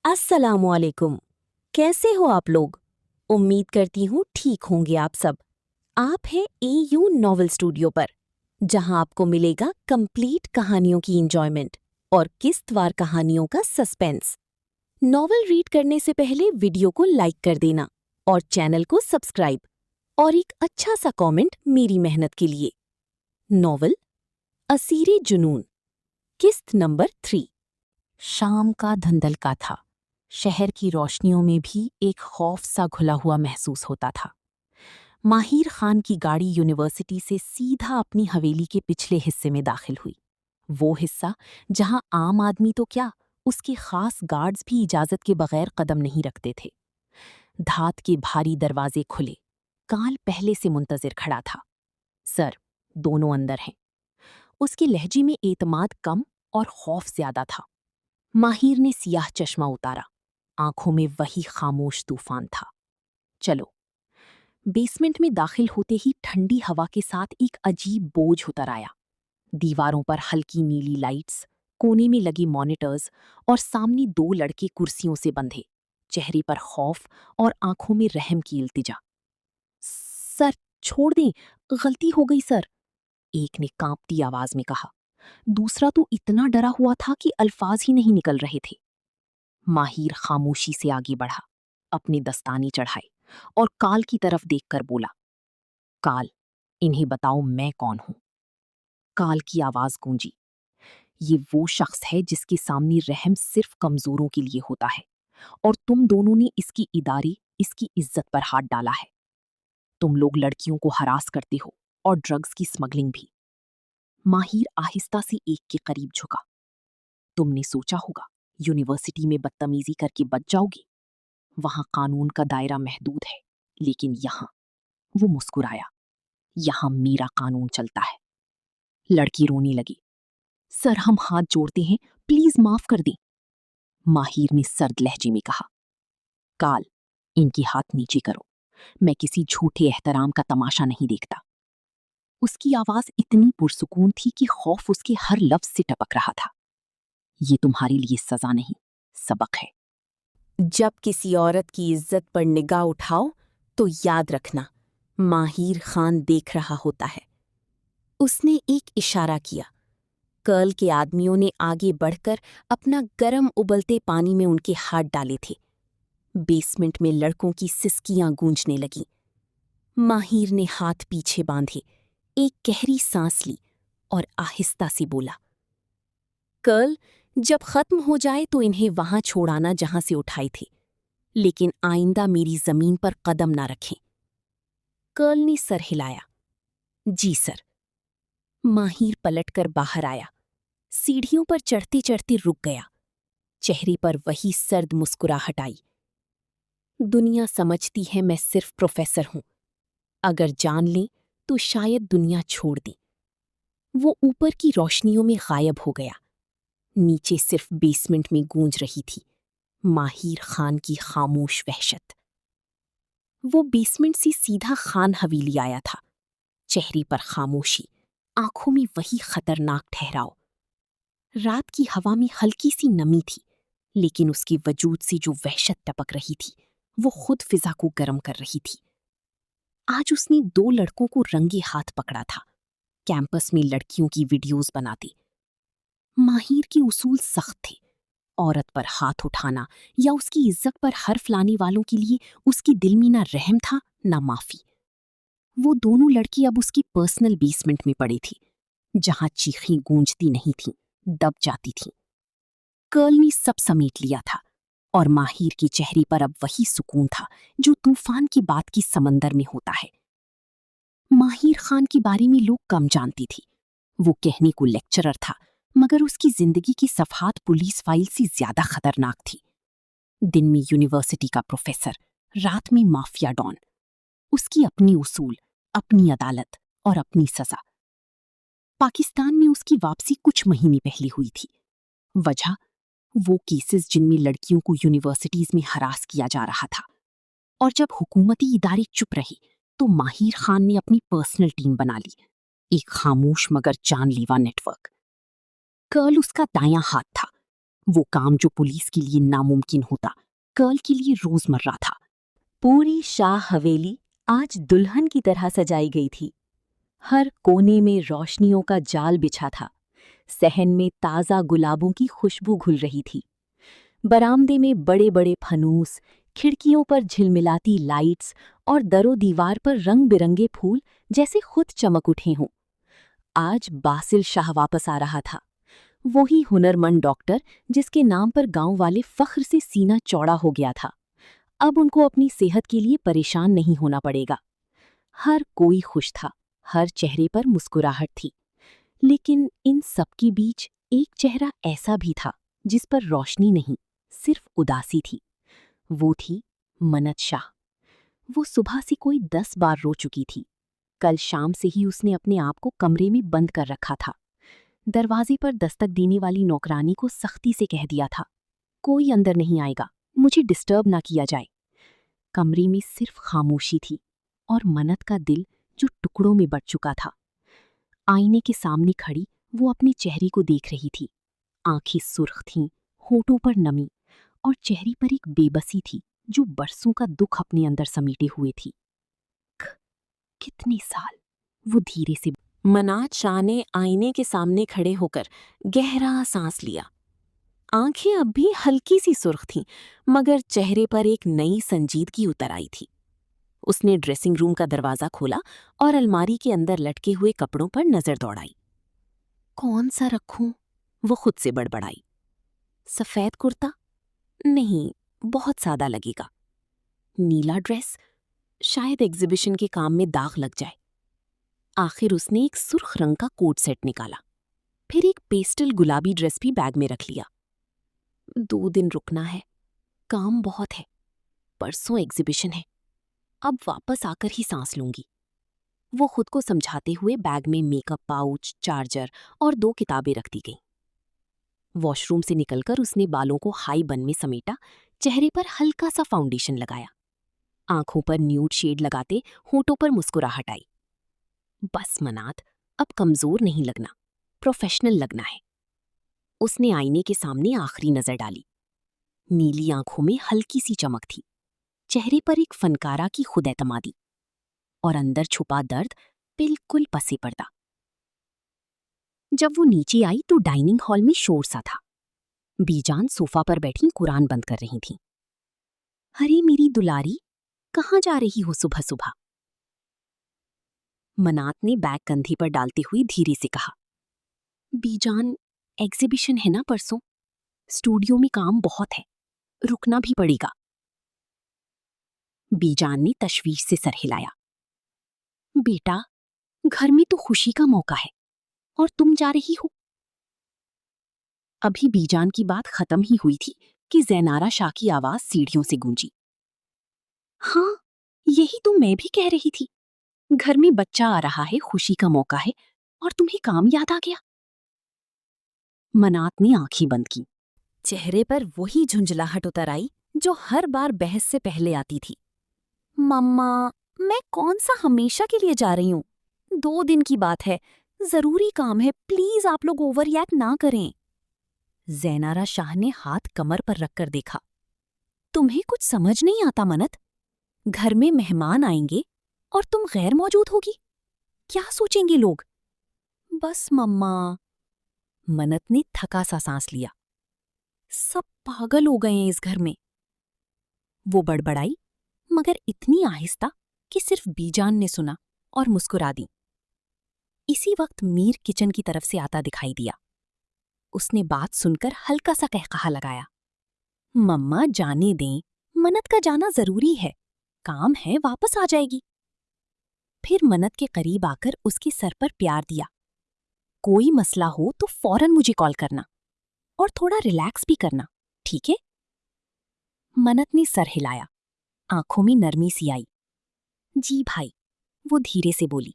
अस्सलामुअलैकुम। कैसे हो आप लोग? उम्मीद करती हूँ ठीक होंगे आप सब। आप हैं एयू नॉवेल स्टूडियो पर, जहां आपको मिलेगा कंप्लीट कहानियों की इंजॉयमेंट और किस्तवार कहानियों का सस्पेंस। नॉवेल रीड करने से पहले वीडियो को लाइक कर देना और चैनल को सब्सक्राइब, और एक अच्छा सा कमेंट मेरी मेहनत के लिए। नॉवेल असीरे जुनून, किस्त नंबर 3। शाम का धंधलका था। शहर की रोशनियों में भी एक खौफ सा घुला हुआ महसूस होता था। माहिर खान की गाड़ी यूनिवर्सिटी से सीधा अपनी हवेली के पिछले हिस्से में दाखिल हुई। वो हिस्सा जहां आम आदमी तो क्या, उसके खास गार्ड्स भी इजाजत के बगैर कदम नहीं रखते थे। धात के भारी दरवाजे खुले। काल पहले से मुंतजिर खड़ा था। सर, दोनों अंदर हैं। उसके लहजे में एतमाद कम और खौफ ज्यादा था। माहिर ने सियाह चश्मा उतारा। आंखों में वही खामोश तूफान था। चलो। बेसमेंट में दाखिल होते ही ठंडी हवा के साथ एक अजीब बोझ उतर आया। दीवारों पर हल्की नीली लाइट्स, कोने में लगी मॉनिटर्स और सामने 2 लड़के कुर्सियों से बंधे, चेहरे पर खौफ और आंखों में रहम की इल्तिजा। सर, छोड़ दें, गलती हो गई सर, एक ने कांपती आवाज में कहा। दूसरा तो इतना डरा हुआ था कि अल्फाज ही नहीं निकल रहे थे। माहिर खामोशी से आगे बढ़ा, अपने दस्ताने चढ़ाए और काल की तरफ देखकर बोला, काल, इन्हें बताओ मैं कौन हूं। काल की आवाज गूंजी, ये वो शख्स है जिसके सामने रहम सिर्फ कमजोरों के लिए होता है, और तुम दोनों ने इसकी इदारी, इसकी इज्जत पर हाथ डाला है। तुम लोग लड़कियों को हरास करते हो और ड्रग्स की स्मगलिंग भी। माहिर आहिस्ता से एक के करीब झुका। तुमने सोचा होगा यूनिवर्सिटी में बदतमीजी करके बच जाओगी, वहां कानून का दायरा महदूद है, लेकिन यहां, वो मुस्कुराया, यहां मेरा कानून चलता है। लड़की रोने लगी। सर, हम हाथ जोड़ते हैं, प्लीज माफ कर दें। माहिर ने सर्द लहजे में कहा, काल, इनके हाथ नीचे करो, मैं किसी झूठे एहतराम का तमाशा नहीं देखता। उसकी आवाज इतनी पुरसुकून थी कि खौफ उसके हर लफ्ज से टपक रहा था। ये तुम्हारे लिए सजा नहीं, सबक है। जब किसी औरत की इज्जत पर निगाह उठाओ तो याद रखना, माहिर खान देख रहा होता है। उसने एक इशारा किया। कर्ल के आदमियों ने आगे बढ़कर अपना गरम उबलते पानी में उनके हाथ डाले थे। बेसमेंट में लड़कों की सिसकियां गूंजने लगीं। माहिर ने हाथ पीछे बांधे, एक गहरी सांस ली और आहिस्ता से बोला, कर्ल, जब खत्म हो जाए तो इन्हें वहां छोड़ाना जहां से उठाए थे, लेकिन आइंदा मेरी जमीन पर कदम ना रखें। कर्ल ने सर हिलाया। जी सर। माहिर पलटकर बाहर आया। सीढ़ियों पर चढ़ते चढ़ते रुक गया। चेहरे पर वही सर्द मुस्कुराहट आई। दुनिया समझती है मैं सिर्फ प्रोफेसर हूं। अगर जान लें तो शायद दुनिया छोड़ दें। वो ऊपर की रोशनियों में गायब हो गया। नीचे सिर्फ बेसमेंट में गूंज रही थी माहिर खान की खामोश वहशत। वो बेसमेंट से सीधा खान हवेली आया था। चेहरे पर खामोशी, आंखों में वही खतरनाक ठहराव। रात की हवा में हल्की सी नमी थी, लेकिन उसके वजूद से जो वहशत टपक रही थी, वो खुद फिजा को गर्म कर रही थी। आज उसने 2 लड़कों को रंगे हाथ पकड़ा था, कैंपस में लड़कियों की वीडियोस बनाते। माहिर के उसूल सख्त थे। औरत पर हाथ उठाना या उसकी इज्जत पर हर्फ लाने वालों के लिए उसकी दिल में ना रहम था ना माफी। वो दोनों लड़की अब उसकी पर्सनल बेसमेंट में पड़ी थी, जहां चीखें गूंजती नहीं थीं, दब जाती थीं। कर्ल ने सब समेट लिया था, और माहिर के चेहरे पर अब वही सुकून था जो तूफान की बात की समंदर में होता है। माहिर खान के बारे में लोग कम जानती थी। वो कहने को लेक्चरर था, मगर उसकी जिंदगी की सफात पुलिस फाइल से ज्यादा खतरनाक थी। दिन में यूनिवर्सिटी का प्रोफेसर, रात में माफिया डॉन। उसकी अपनी उसूल, अपनी अदालत और अपनी सजा। पाकिस्तान में उसकी वापसी कुछ महीने पहले हुई थी। वजह, वो केसेस जिनमें लड़कियों को यूनिवर्सिटीज में हरास किया जा रहा था। और जब हुकूमती इदारे चुप रहे तो माहिर खान ने अपनी पर्सनल टीम बना ली, एक खामोश मगर जानलेवा नेटवर्क। कर्ल उसका दायां हाथ था। वो काम जो पुलिस के लिए नामुमकिन होता, कर्ल के लिए रोजमर्रा था। पूरी शाह हवेली आज दुल्हन की तरह सजाई गई थी। हर कोने में रोशनियों का जाल बिछा था। सहन में ताज़ा गुलाबों की खुशबू घुल रही थी। बरामदे में बड़े बड़े फनूस, खिड़कियों पर झिलमिलाती लाइट्स और दरो दीवार पर रंग बिरंगे फूल जैसे खुद चमक उठे हों। आज बासिल शाह वापस आ रहा था, वही हुनरमंद डॉक्टर जिसके नाम पर गांव वाले फख्र से सीना चौड़ा हो गया था। अब उनको अपनी सेहत के लिए परेशान नहीं होना पड़ेगा। हर कोई खुश था, हर चेहरे पर मुस्कुराहट थी। लेकिन इन सबके बीच एक चेहरा ऐसा भी था जिस पर रोशनी नहीं, सिर्फ उदासी थी। वो थी मन्नत शाह। वो सुबह से कोई 10 बार रो चुकी थी। कल शाम से ही उसने अपने आप को कमरे में बंद कर रखा था। दरवाजे पर दस्तक देने वाली नौकरानी को सख्ती से कह दिया था, कोई अंदर नहीं आएगा, मुझे डिस्टर्ब ना किया जाए। कमरे में सिर्फ खामोशी थी और मन्नत का दिल जो टुकड़ों में बट चुका था। आईने के सामने खड़ी वो अपने चेहरे को देख रही थी। आंखें सुर्ख थीं, होठों पर नमी और चेहरे पर एक बेबसी थी जो बरसों का दुख अपने अंदर समेटे हुए थी। कितने साल, वो धीरे से। मन्नत शाह ने आईने के सामने खड़े होकर गहरा सांस लिया। आंखें अब भी हल्की सी सुर्ख थीं, मगर चेहरे पर एक नई संजीदगी उतर आई थी। उसने ड्रेसिंग रूम का दरवाजा खोला और अलमारी के अंदर लटके हुए कपड़ों पर नजर दौड़ाई। कौन सा रखूं? वो खुद से बड़बड़ाई। सफेद कुर्ता? नहीं, बहुत सादा लगेगा। नीला ड्रेस? शायद एग्जीबिशन के काम में दाग लग जाए। आखिर उसने एक सुर्ख रंग का कोट सेट निकाला, फिर एक पेस्टल गुलाबी ड्रेस भी बैग में रख लिया। 2 दिन रुकना है, काम बहुत है, परसों एग्जीबिशन है, अब वापस आकर ही सांस लूंगी। वो खुद को समझाते हुए बैग में मेकअप पाउच, चार्जर और 2 किताबें रख दी गईं। वॉशरूम से निकलकर उसने बालों को हाई बन में समेटा, चेहरे पर हल्का सा फाउंडेशन लगाया, आंखों पर न्यूड शेड लगाते होठों पर मुस्कुराहट आई। बस मन्नत, अब कमजोर नहीं लगना, प्रोफेशनल लगना है। उसने आईने के सामने आखिरी नजर डाली। नीली आंखों में हल्की सी चमक थी, चेहरे पर एक फनकारा की खुद-एतमादी और अंदर छुपा दर्द बिल्कुल पसे पर्दा। जब वो नीचे आई तो डाइनिंग हॉल में शोर सा था। बीजान सोफा पर बैठी कुरान बंद कर रही थी। अरे मेरी दुलारी, कहाँ जा रही हो सुबह सुबह? मन्नत ने बैग कंधे पर डालते हुए धीरे से कहा। बीजान, एग्जीबिशन है ना परसों, स्टूडियो में काम बहुत है, रुकना भी पड़ेगा। बीजान ने तशवीश से सर हिलाया। बेटा, घर में तो खुशी का मौका है और तुम जा रही हो। अभी बीजान की बात खत्म ही हुई थी कि ज़ैनारा शाह की आवाज सीढ़ियों से गूंजी। हाँ, यही तो मैं भी कह रही थी। घर में बच्चा आ रहा है, खुशी का मौका है, और तुम्हें काम याद आ गया। मन्नत ने आंखें बंद की। चेहरे पर वही झुंझलाहट उतर आई जो हर बार बहस से पहले आती थी। मम्मा, मैं कौन सा हमेशा के लिए जा रही हूँ? 2 दिन की बात है, जरूरी काम है, प्लीज आप लोग ओवर रिएक्ट ना करें। ज़ैनारा शाह ने हाथ कमर पर रखकर देखा। तुम्हें कुछ समझ नहीं आता मन्नत? घर में मेहमान आएंगे और तुम गैर मौजूद होगी, क्या सोचेंगे लोग? बस मम्मा। मन्नत ने थका सा सांस लिया। सब पागल हो गए हैं इस घर में। वो बड़बड़ाई, मगर इतनी आहिस्ता कि सिर्फ बीजान ने सुना और मुस्कुरा दी। इसी वक्त मीर किचन की तरफ से आता दिखाई दिया। उसने बात सुनकर हल्का सा कहकहा लगाया। मम्मा जाने दें, मन्नत का जाना जरूरी है, काम है, वापस आ जाएगी। फिर मन्नत के करीब आकर उसके सर पर प्यार दिया। कोई मसला हो तो फौरन मुझे कॉल करना और थोड़ा रिलैक्स भी करना, ठीक है? मन्नत ने सर हिलाया, आंखों में नरमी सी आई। जी भाई, वो धीरे से बोली।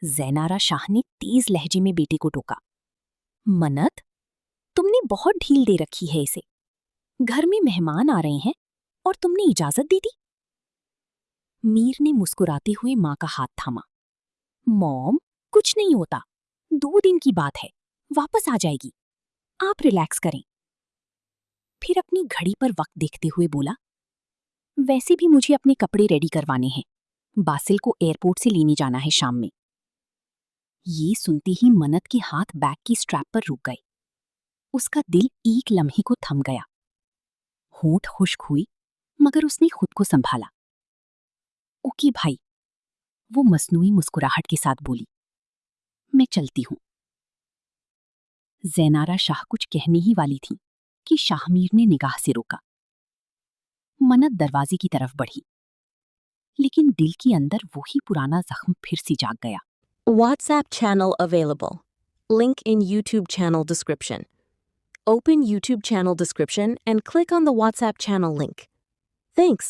ज़ैनारा शाह ने तेज लहजे में बेटे को टोका। मन्नत, तुमने बहुत ढील दे रखी है इसे। घर में मेहमान आ रहे हैं और तुमने इजाजत दे दी। मीर ने मुस्कुराते हुए मां का हाथ थामा। मॉम, कुछ नहीं होता, 2 दिन की बात है, वापस आ जाएगी, आप रिलैक्स करें। फिर अपनी घड़ी पर वक्त देखते हुए बोला, वैसे भी मुझे अपने कपड़े रेडी करवाने हैं। बासिल को एयरपोर्ट से लेने जाना है शाम में। ये सुनते ही मन्नत के हाथ बैग की स्ट्रैप पर रुक गए। उसका दिल एक लम्हे को थम गया। होंठ खुश्क हुई, मगर उसने खुद को संभाला। ओके भाई, वो मसनूई मुस्कुराहट के साथ बोली, मैं चलती हूं। ज़ैनारा शाह कुछ कहने ही वाली थी कि शाहमीर ने निगाह से रोका। मन्नत दरवाजे की तरफ बढ़ी, लेकिन दिल के अंदर वही पुराना जख्म फिर से जाग गया। WhatsApp channel available. Link in YouTube channel description. Open YouTube channel description and click on the WhatsApp channel link. Thanks.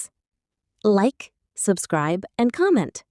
Like, subscribe, and comment.